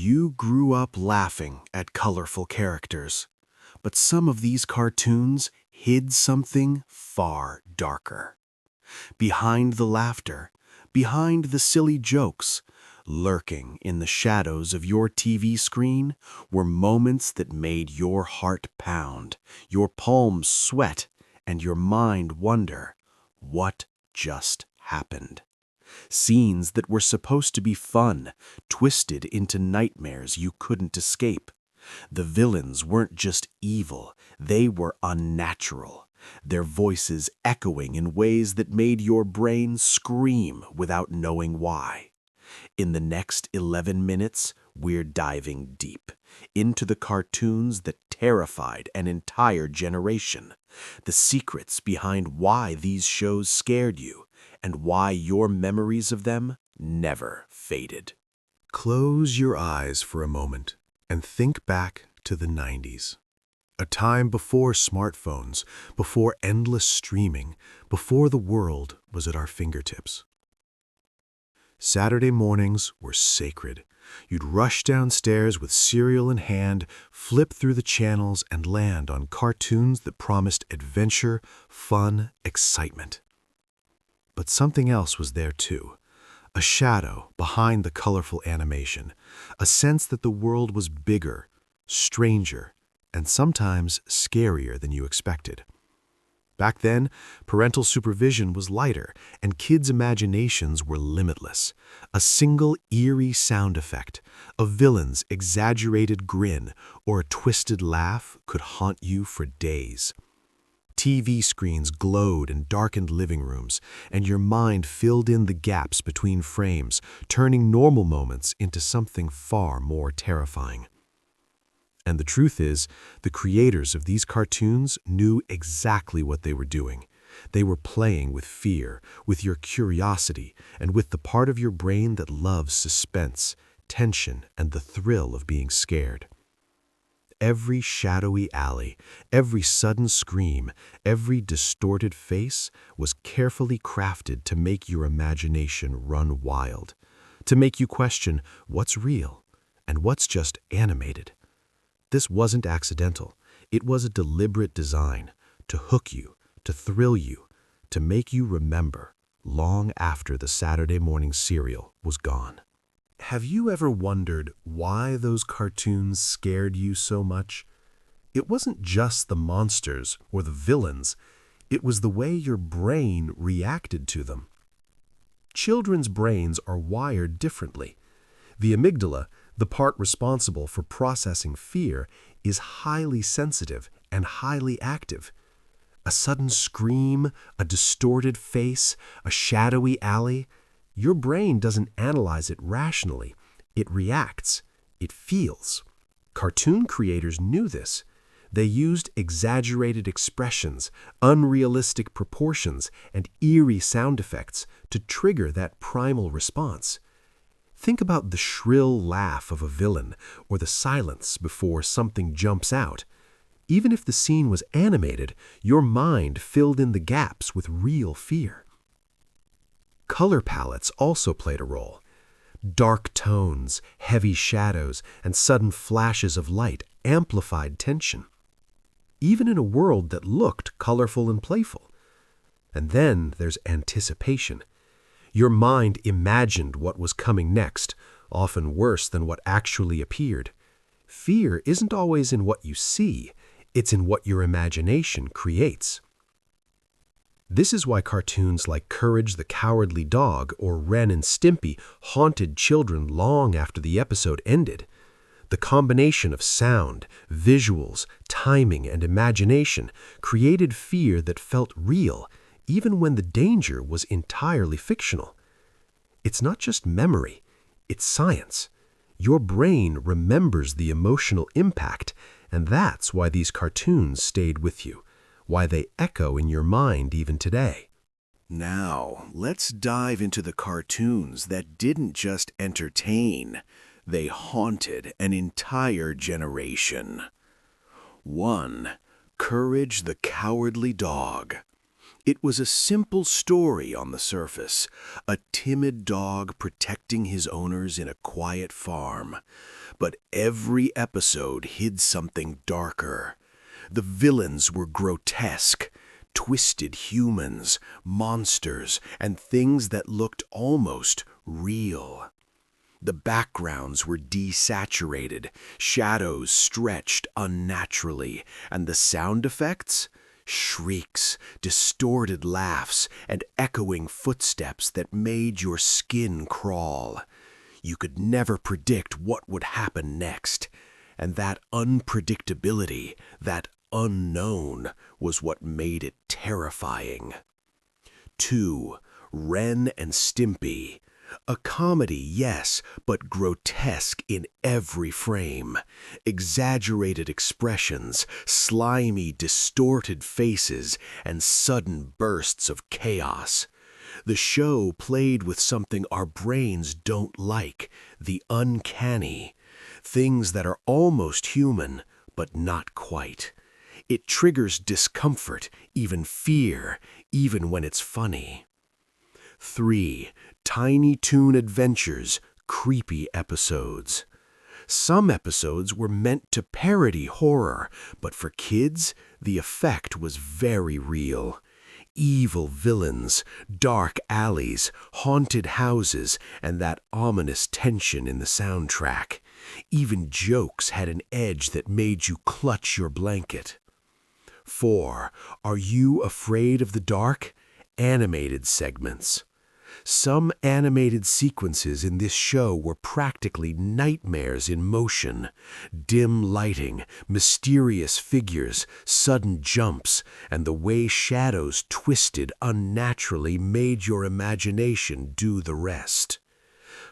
You grew up laughing at colorful characters, but some of these cartoons hid something far darker. Behind the laughter, behind the silly jokes, lurking in the shadows of your TV screen were moments that made your heart pound, your palms sweat, and your mind wonder, what just happened? Scenes that were supposed to be fun, twisted into nightmares you couldn't escape. The villains weren't just evil, they were unnatural, their voices echoing in ways that made your brain scream without knowing why. In the next 11 minutes, we're diving deep into the cartoons that terrified an entire generation, the secrets behind why these shows scared you, and why your memories of them never faded. Close your eyes for a moment and think back to the 90s. A time before smartphones, before endless streaming, before the world was at our fingertips. Saturday mornings were sacred. You'd rush downstairs with cereal in hand, flip through the channels, and land on cartoons that promised adventure, fun, excitement. But something else was there too. A shadow behind the colorful animation, a sense that the world was bigger, stranger, and sometimes scarier than you expected. Back then, parental supervision was lighter, and kids' imaginations were limitless. A single eerie sound effect, a villain's exaggerated grin, or a twisted laugh could haunt you for days. TV screens glowed in darkened living rooms, and your mind filled in the gaps between frames, turning normal moments into something far more terrifying. And the truth is, the creators of these cartoons knew exactly what they were doing. They were playing with fear, with your curiosity, and with the part of your brain that loves suspense, tension, and the thrill of being scared. Every shadowy alley, every sudden scream, every distorted face was carefully crafted to make your imagination run wild, to make you question what's real and what's just animated. This wasn't accidental. It was a deliberate design to hook you, to thrill you, to make you remember long after the Saturday morning cereal was gone. Have you ever wondered why those cartoons scared you so much? It wasn't just the monsters or the villains. It was the way your brain reacted to them. Children's brains are wired differently. The amygdala, the part responsible for processing fear, is highly sensitive and highly active. A sudden scream, a distorted face, a shadowy alley, your brain doesn't analyze it rationally. It reacts. It feels. Cartoon creators knew this. They used exaggerated expressions, unrealistic proportions, and eerie sound effects to trigger that primal response. Think about the shrill laugh of a villain or the silence before something jumps out. Even if the scene was animated, your mind filled in the gaps with real fear. Color palettes also played a role. Dark tones, heavy shadows, and sudden flashes of light amplified tension, even in a world that looked colorful and playful. And then there's anticipation. Your mind imagined what was coming next, often worse than what actually appeared. Fear isn't always in what you see, it's in what your imagination creates. This is why cartoons like Courage the Cowardly Dog or Ren and Stimpy haunted children long after the episode ended. The combination of sound, visuals, timing, and imagination created fear that felt real, even when the danger was entirely fictional. It's not just memory, it's science. Your brain remembers the emotional impact, and that's why these cartoons stayed with you, why they echo in your mind even today. Now, let's dive into the cartoons that didn't just entertain, they haunted an entire generation. 1. Courage the Cowardly Dog. It was a simple story on the surface, a timid dog protecting his owners in a quiet farm. But every episode hid something darker. The villains were grotesque, twisted humans, monsters, and things that looked almost real. The backgrounds were desaturated, shadows stretched unnaturally, and the sound effects? Shrieks, distorted laughs, and echoing footsteps that made your skin crawl. You could never predict what would happen next, and that unpredictability, that unknown, was what made it terrifying. 2. Ren and Stimpy. A comedy, yes, but grotesque in every frame. Exaggerated expressions, slimy, distorted faces, and sudden bursts of chaos. The show played with something our brains don't like, the uncanny. Things that are almost human, but not quite. It triggers discomfort, even fear, even when it's funny. 3. Tiny Toon Adventures, creepy episodes. Some episodes were meant to parody horror, but for kids, the effect was very real. Evil villains, dark alleys, haunted houses, and that ominous tension in the soundtrack. Even jokes had an edge that made you clutch your blanket. 4. Are You Afraid of the Dark? Animated segments. Some animated sequences in this show were practically nightmares in motion. Dim lighting, mysterious figures, sudden jumps, and the way shadows twisted unnaturally made your imagination do the rest.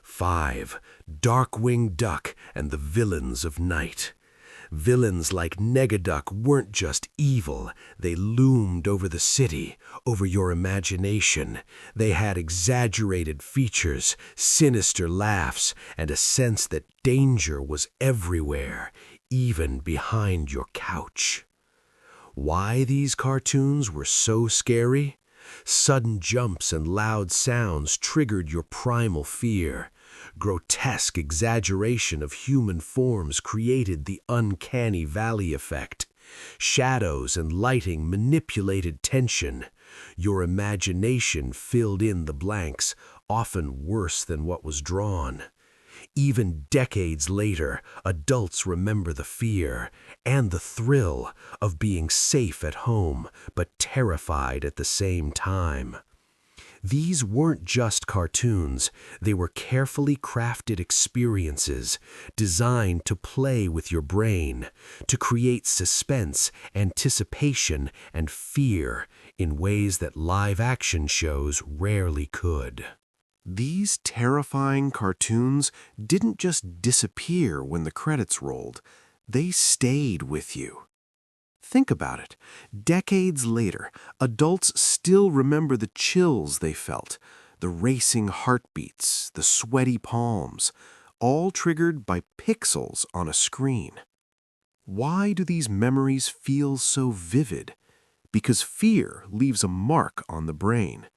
5. Darkwing Duck and the Villains of Night. Villains like Negaduck weren't just evil, they loomed over the city, over your imagination. They had exaggerated features, sinister laughs, and a sense that danger was everywhere, even behind your couch. Why these cartoons were so scary? Sudden jumps and loud sounds triggered your primal fear. Grotesque exaggeration of human forms created the uncanny valley effect. Shadows and lighting manipulated tension. Your imagination filled in the blanks, often worse than what was drawn. Even decades later, adults remember the fear and the thrill of being safe at home, but terrified at the same time. These weren't just cartoons, they were carefully crafted experiences designed to play with your brain, to create suspense, anticipation, and fear in ways that live-action shows rarely could. These terrifying cartoons didn't just disappear when the credits rolled, they stayed with you. Think about it. Decades later, adults still remember the chills they felt, the racing heartbeats, the sweaty palms, all triggered by pixels on a screen. Why do these memories feel so vivid? Because fear leaves a mark on the brain.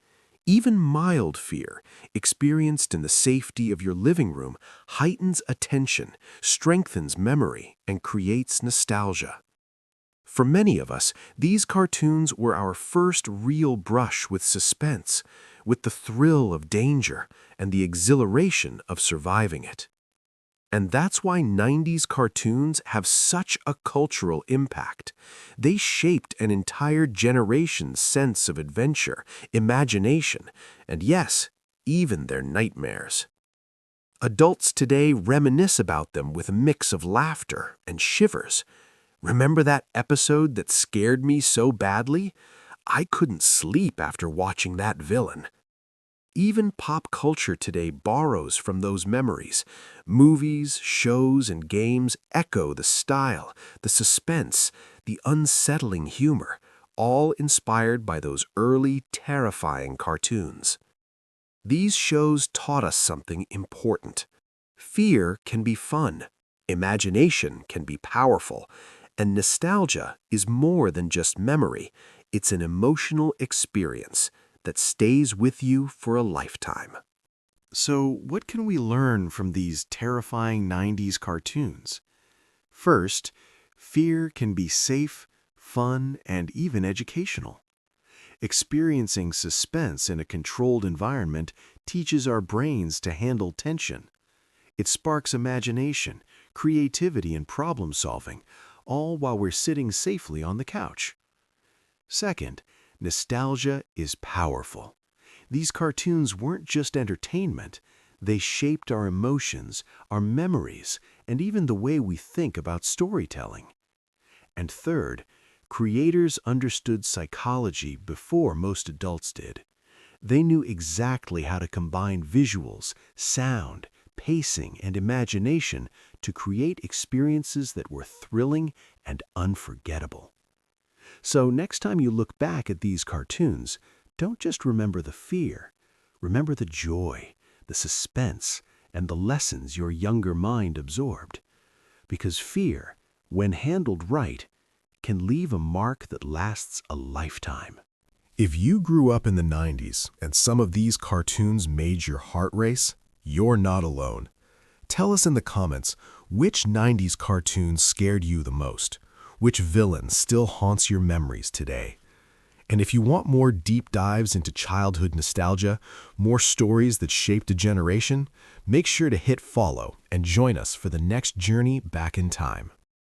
Even mild fear, experienced in the safety of your living room, heightens attention, strengthens memory, and creates nostalgia. For many of us, these cartoons were our first real brush with suspense, with the thrill of danger and the exhilaration of surviving it. And that's why 90s cartoons have such a cultural impact. They shaped an entire generation's sense of adventure, imagination, and yes, even their nightmares. Adults today reminisce about them with a mix of laughter and shivers. Remember that episode that scared me so badly? I couldn't sleep after watching that villain. Even pop culture today borrows from those memories. Movies, shows, and games echo the style, the suspense, the unsettling humor, all inspired by those early, terrifying cartoons. These shows taught us something important. Fear can be fun, imagination can be powerful, and nostalgia is more than just memory. It's an emotional experience that stays with you for a lifetime. So, what can we learn from these terrifying 90s cartoons? First, fear can be safe, fun, and even educational. Experiencing suspense in a controlled environment teaches our brains to handle tension. It sparks imagination, creativity, and problem solving, all while we're sitting safely on the couch. Second, nostalgia is powerful. These cartoons weren't just entertainment, they shaped our emotions, our memories, and even the way we think about storytelling. And third, creators understood psychology before most adults did. They knew exactly how to combine visuals, sound, pacing, and imagination to create experiences that were thrilling and unforgettable. So next time you look back at these cartoons, don't just remember the fear. Remember the joy, the suspense, and the lessons your younger mind absorbed. Because fear, when handled right, can leave a mark that lasts a lifetime. If you grew up in the 90s and some of these cartoons made your heart race, you're not alone. Tell us in the comments which 90s cartoon scared you the most, which villain still haunts your memories today. And if you want more deep dives into childhood nostalgia, more stories that shaped a generation, make sure to hit follow and join us for the next journey back in time.